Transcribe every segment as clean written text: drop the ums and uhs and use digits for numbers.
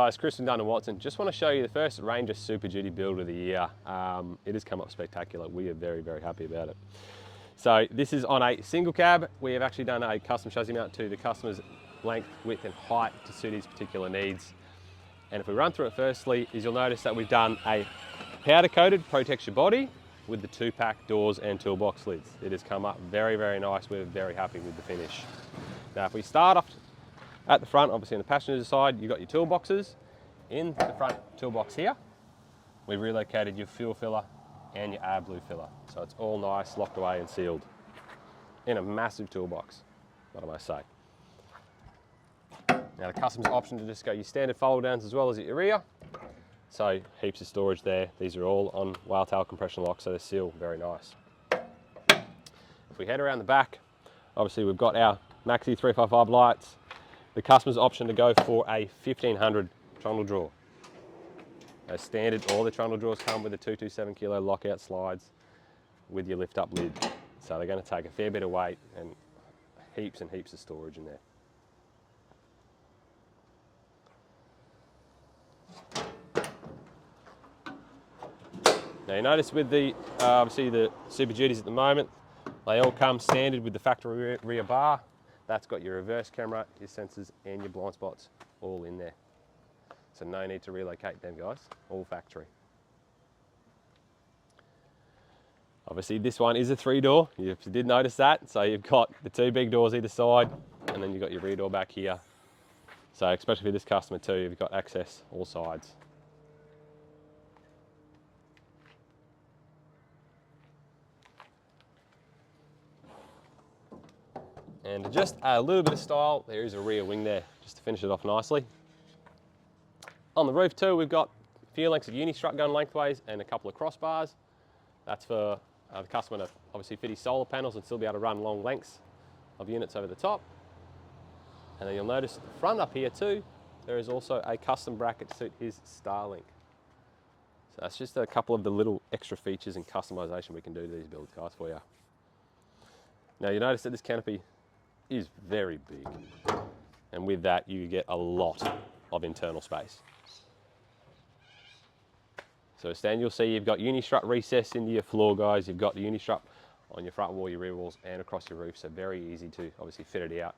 Guys, Chris from Dunn Watson. Just want to show you the first Ranger Super Duty build of the year. It has come up spectacular. We are very, very happy about it. So this is on a single cab. We have actually done a custom chassis mount to the customer's length, width and height to suit his particular needs. And if we run through it firstly, is you'll notice that we've done a powder coated protects your body with the 2-pack doors and toolbox lids. It has come up very, very nice. We're very happy with the finish. Now if we start off at the front, obviously on the passenger side, you've got your toolboxes. In the front toolbox here, we've relocated your fuel filler and your AirBlue filler. So it's all nice, locked away and sealed in a massive toolbox, what I must say. Now the customer's option to just go your standard fold downs as well as your rear. So heaps of storage there. These are all on whale tail compression locks, so they're sealed very nice. If we head around the back, obviously we've got our Maxi 355 lights. The customer's option to go for a 1500 trundle drawer. As standard, all the trundle drawers come with a 227 kilo lockout slides with your lift up lid. So they're going to take a fair bit of weight and heaps of storage in there. Now you notice with the, obviously the Super Duties at the moment, they all come standard with the factory rear bar. That's got your reverse camera, your sensors and your blind spots all in there. So no need to relocate them guys, all factory. Obviously this one is a 3-door, if you did notice that. So you've got the 2 big doors either side and then you've got your rear door back here. So especially for this customer too, you've got access all sides. And to just add a little bit of style, there is a rear wing there, just to finish it off nicely. On the roof too, we've got a few lengths of Unistrut going lengthways and a couple of crossbars. That's for the customer to obviously fit his solar panels and still be able to run long lengths of units over the top. And then you'll notice at the front up here too, there is also a custom bracket to suit his Starlink. So that's just a couple of the little extra features and customization we can do to these builds, guys, for you. Now you notice that this canopy is very big, and with that you get a lot of internal space. So stand, you'll see you've got Unistrut recessed into your floor, guys. You've got the Unistrut on your front wall, your rear walls and across your roof, so very easy to obviously fit it out.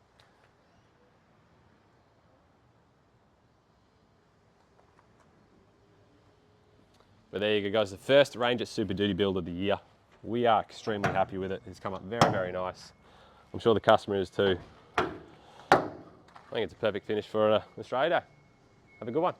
But there you go guys, the first Ranger Super Duty build of the year. We are extremely happy with it. It's come up very, very nice. I'm sure the customer is too. I think it's a perfect finish for Australia Day. Have a good one.